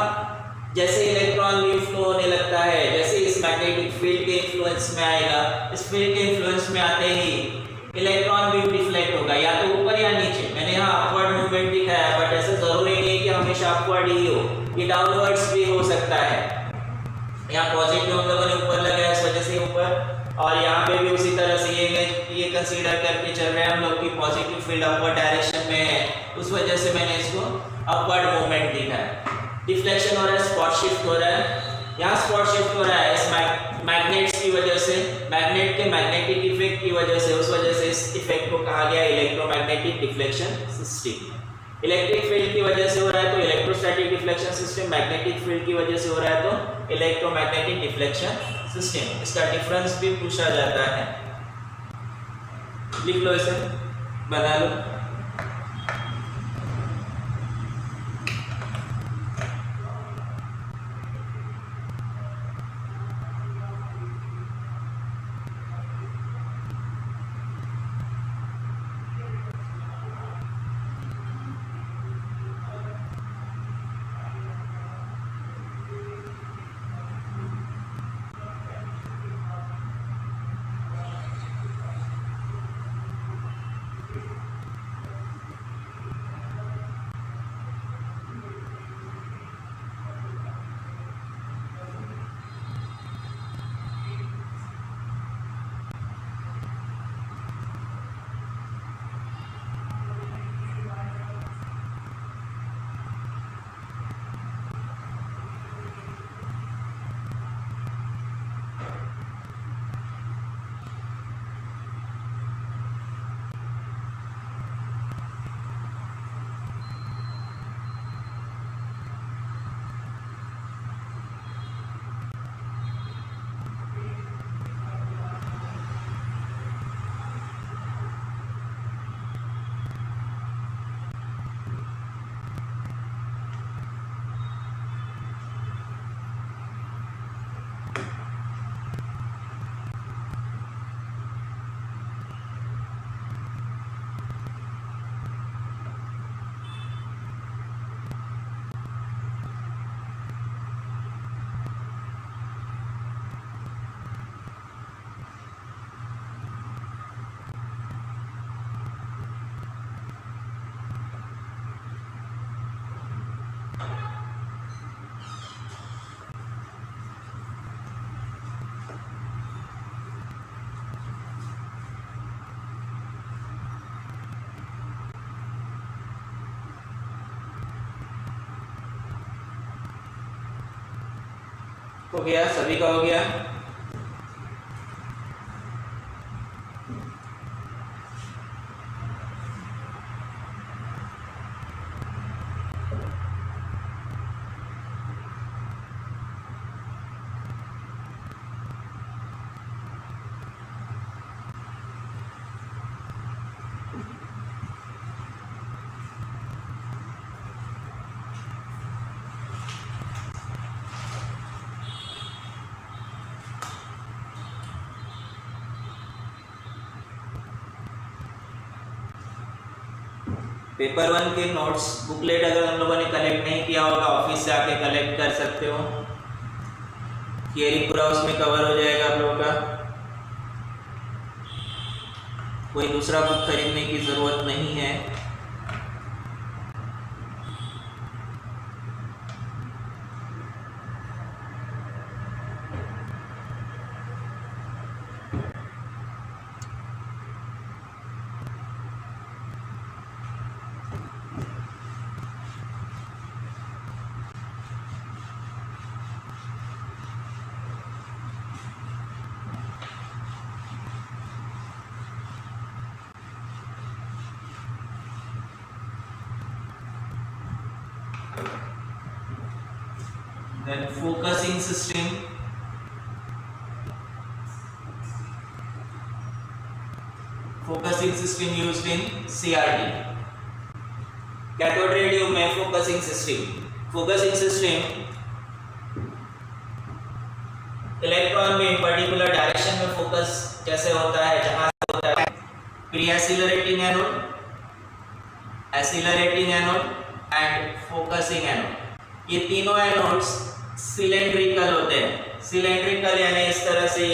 जैसे इलेक्ट्रॉन बीम फ्लो होने लगता है, जैसे इस मैग्नेटिक फील्ड के इन्फ्लुएंस में आएगा, इस फील्ड के इन्फ्लुएंस में आते ही इलेक्ट्रॉन बीम डिफ्लेक्ट होगा, या तो ऊपर या नीचे। मैंने यहाँ अपवर्ड मूवमेंट दिखाया, बट ऐसा जरूरी नहीं है कि हमेशा अपवर्ड ही हो, ये डाउनवर्ड्स भी हो सकता है। यहाँ पॉजिटिव हम लोगों ने ऊपर लगाया, इस वजह से ऊपर, और यहाँ पे भी उसी तरह से ये कंसीडर करके चल रहे हैं हम लोग कि पॉजिटिव फील्ड अपवर्ड डायरेक्शन में है, उस वजह से मैंने इसको अपवर्ड मूवमेंट दिखाया। डिफ्लेक्शन हो रहा है, स्पॉट शिफ्ट हो रहा है। यहाँ स्पॉट शिफ्ट हो रहा है इस मैग्नेट्स की वजह से, मैग्नेट के मैग्नेटिक इफेक्ट की वजह से, उस वजह से इस इफेक्ट को कहा गया electromagnetic deflection system. Electric field की वजह से हो रहा है तो electrostatic deflection system, magnetic field की वजह से हो रहा है तो इलेक्ट्रोमैग्नेटिक डिफ्लेक्शन सिस्टम। इसका डिफरेंस भी पूछा जाता है, लिख लो इसे, बना लो। हो गया, सभी का हो गया। पेपर 1 के नोट्स बुकलेट अगर हम लोगों ने कलेक्ट नहीं किया होगा, ऑफिस से आके कलेक्ट कर सकते हो। थियरी पूरा उसमें कवर हो जाएगा आप लोगों का। कोई दूसरा बुक खरीदने की जरूरत नहीं है। Then focusing system, focusing system used in CRT, cathode ray tube में focusing system electron beam particular direction में फोकस कैसे होता है, जहां से होता है pre accelerating anode, accelerating anode and focusing anode. ये तीनों एनोड्स सिलेंड्रिकल होते हैं। सिलेंड्रिकल यानी इस तरह से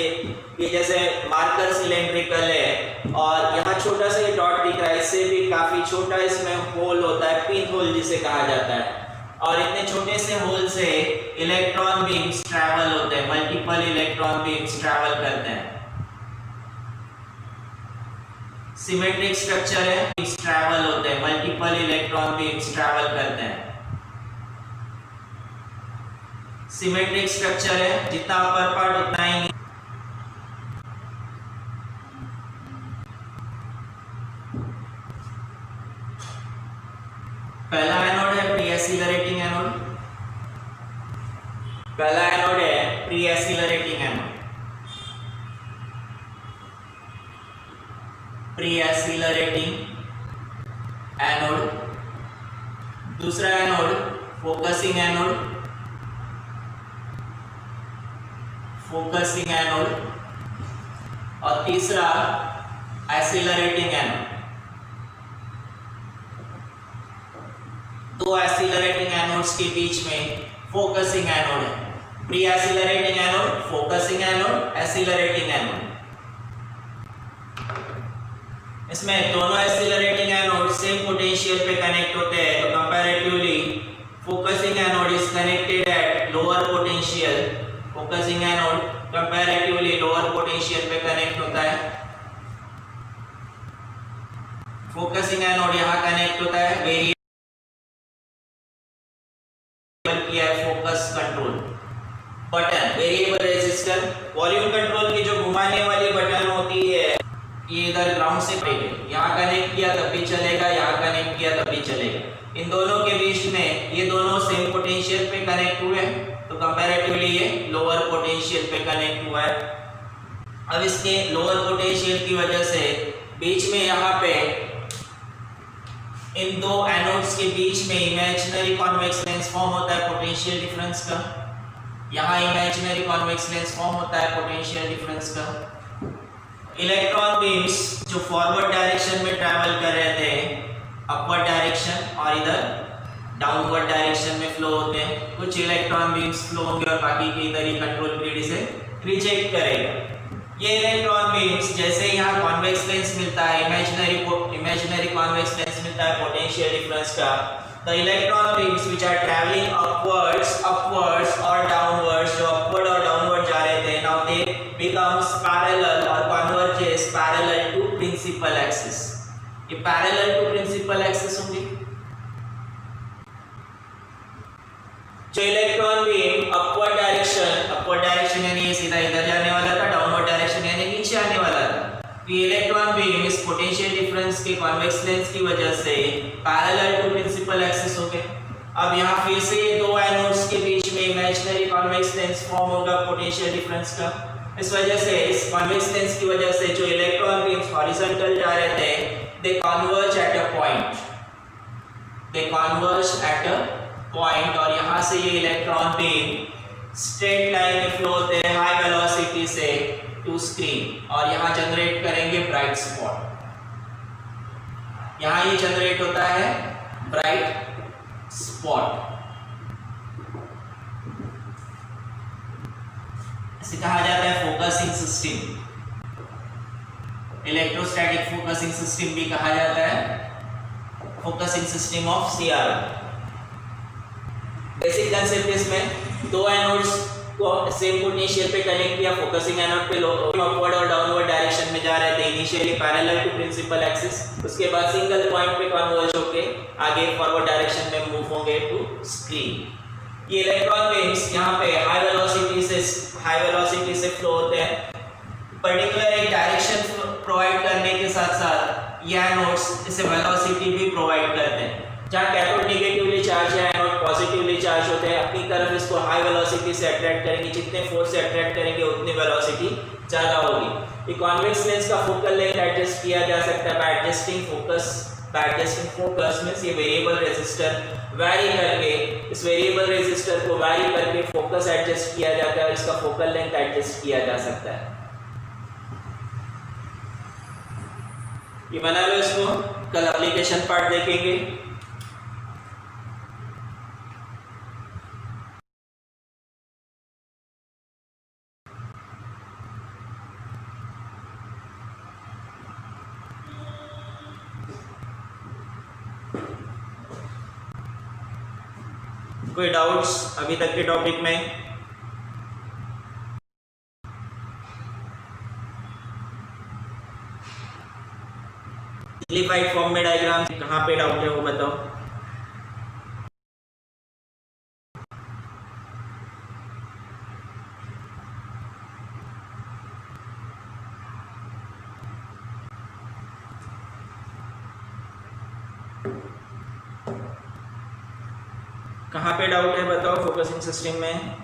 ये जैसे मार्कर सिलेंड्रिकल है और यहाँ छोटा सा ये डॉट दिख रहा है, इससे भी काफी छोटा इसमें होल होता है, पिन होल जिसे कहा जाता है। और इतने छोटे से होल से इलेक्ट्रॉन बीम्स ट्रैवल होते हैं, मल्टीपल इलेक्ट्रॉन बीम्स ट्रैवल करते हैं। सिमेट्रिक स्ट्रक्चर है, ट्रैवल होते हैं, मल्टीपल इलेक्ट्रॉन बीम्स ट्रैवल करते हैं। सिमेट्रिक स्ट्रक्चर है, जितना अपर पार्ट उतना ही। पहला एनोड है प्री एक्सीलरेटिंग एनोड, पहला एनोड है pre accelerating anode, pre accelerating anode. दूसरा anode focusing anode, focusing anode. और तीसरा एक्सीलरेटिंग एनोड। दो एक्सीलरेटिंग एनोड्स के बीच में फोकसिंग एनोड है। Pre accelerating anode, focusing anode, accelerating anode. इसमें दोनों एक्सीलरेटिंग एनोड सेम पोटेंशियल पे कनेक्ट होते हैं, तो comparatively focusing anode is connected at lower potential. Focusing anode comparatively lower potential पे कनेक्ट होता है। फोकसिंग एनोड यहां कनेक्ट होता है, वेरिएबल किया है focus control button, variable resistor. Volume control की जो घुमाने वाली बटन होती है, ये इधर ग्राउंड से यहाँ कनेक्ट किया तब भी चलेगा, यहाँ कनेक्ट किया तब भी चलेगा। इन दोनों के बीच में ये दोनों सेम पोटेंशियल पे कनेक्ट हुए, तो कंपैरेटिवली ये लोअर पोटेंशियल पे कनेक्ट हुआ है। अब इसके लोअर पोटेंशियल की वजह से बीच में यहाँ पे इन दो एनोड्स के बीच में इमेजिनरी कॉन्वेक्स लेंस फॉर्म होता है पोटेंशियल डिफरेंस का। यहाँ इमेजिनरी कॉन्वेक्स लेंस फॉर्म होता है पोटेंशियल डिफरेंस का। इलेक्ट्रॉन बीम्स जो फॉरवर्ड डायरेक्शन में ट्रैवल कर रहे थे, अपवर्ड डायरेक्शन, और इधर डाउनवर्ड डायरेक्शन में फ्लो होते हैं। कुछ इलेक्ट्रॉन बीम्स फ्लो होंगे और बाकी के इधर ही कंट्रोल पीरियड इसे रिजेक्ट करेगा। ये इलेक्ट्रॉन बीम्स जैसे यहाँ कॉन्वेक्स लेंस मिलता है, इमेजिनरी कॉन्वेक्स लेंस मिलता है पोटेंशियल डिफरेंस का, the electron beams which are traveling upwards or downwards, जो upward और downward जा रहे थे, now they becomes parallel or converges parallel to principal axis। ये parallel to principal axis होंगे। जो इलेक्ट्रॉन बीम अपवर्ड एक्सिस के कॉन्वेक्स लेंस की वजह से पैरेलल टू प्रिंसिपल एक्सिस हो गए। अब यहाँ फिर से दो एनोड्स के बीच में इमेजिनरी कॉन्वेक्स लेंस फॉर्म होगा पोटेंशियल डिफरेंस का। इस वजह से इस कॉन्वेक्स लेंस की वजह से जो इलेक्ट्रॉन बीम्स हॉरिजॉन्टल जा रहे थे they converge at a point, और यहाँ से ये इलेक्ट्रॉन बीम स्ट्रेट लाइन में फ्लो होते हैं हाई वेलोसिटी से टू स्क्रीन, और यहाँ जनरेट करेंगे ब्राइट स्पॉट। यहाँ ये जनरेट होता है ब्राइट स्पॉट। इसे कहा जाता है focusing system, electrostatic focusing system भी कहा जाता है, focusing system of CR. Basic concept इसमें दो एनोड्स को सेम पोटेंशियल पे कनेक्ट किया, फोकसिंग एनोड पे अपवर्ड और डाउनवर्ड डायरेक्शन में जा रहे थे, initially parallel to principal axis, उसके बाद सिंगल पॉइंट पे कन्वर्ज होके आगे फॉरवर्ड डायरेक्शन में मूव होंगे टू स्क्रीन। ये इलेक्ट्रॉन बीम्स यहाँ पे हाई वेलोसिटी से फ्लो होते हैं, पर्टिकुलर एक डायरेक्शन प्रोवाइड करने के साथ साथ ये एनोड्स इसे वेलोसिटी भी प्रोवाइड करते हैं। जहाँ कैथोड नेगेटिवली चार्ज है, एनोड पॉजिटिवली चार्ज होते हैं, अपनी तरफ इसको हाई वेलोसिटी से अट्रैक्ट करेंगे, जितने फोर्स से अट्रैक्ट करेंगे उतनी वेलोसिटी ज़्यादा होगी। ये कॉन्वेक्स लेंस का फोकल लेंथ एडजस्ट किया जा सकता है बाय एडजस्टिंग फोकस मींस ये वेरिएबल रेजिस्टर वैरी करके, इस वेरिएबल रेजिस्टर को वैरी करके फोकस एडजस्ट किया जाता है और इसका फोकल लेंथ एडजस्ट किया जा सकता है। ये बना लो, इसको कल एप्लीकेशन पार्ट देखेंगे। कोई डाउट्स अभी तक के टॉपिक में? सिंपलीफाइड फॉर्म में डायग्राम कहाँ पे डाउट है वो बताओ। कहाँ पे डाउट है बताओ फोकसिंग सिस्टम में?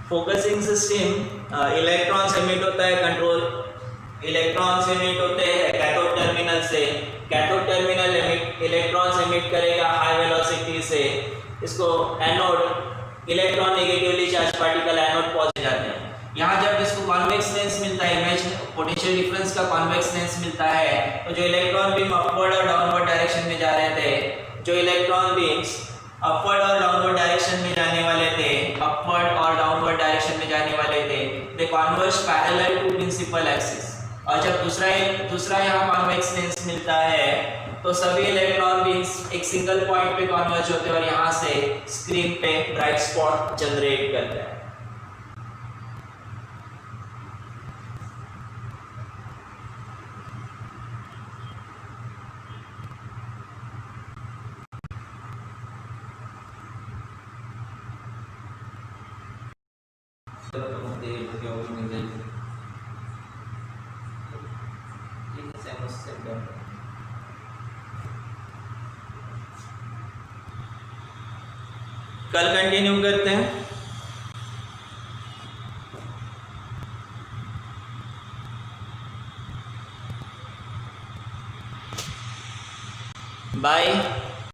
फोकसिंग सिस्टम इलेक्ट्रॉन एमिट होता है, कंट्रोल इलेक्ट्रॉन्स एमिट होते हैं कैथोड टर्मिनल से, कैथोड टर्मिनल इलेक्ट्रॉन्स एमिट करेगा हाई वेलोसिटी से, इसको anode electron negatively charge particle anode पहुंच जाते हैं। यहाँ जब इसको कॉन्वेक्स लेंस मिलता है, इमेज पोटेंशियल डिफरेंस का कॉन्वेक्स लेंस मिलता है, तो जो इलेक्ट्रॉन बीम अपवर्ड और डाउनवर्ड डायरेक्शन में जा रहे थे, जो इलेक्ट्रॉन बीम्स अपवर्ड और डाउनवर्ड डायरेक्शन में जाने वाले थे, they converge parallel to principal axis. और जब दूसरा यहाँ कॉन्वेक्स लेंस मिलता है तो सभी इलेक्ट्रॉन बीम्स एक सिंगल पॉइंट पे कन्वर्ज होते हैं और यहाँ से स्क्रीन पे ब्राइट स्पॉट जनरेट करते हैं। कल कंटिन्यू करते हैं। बाय।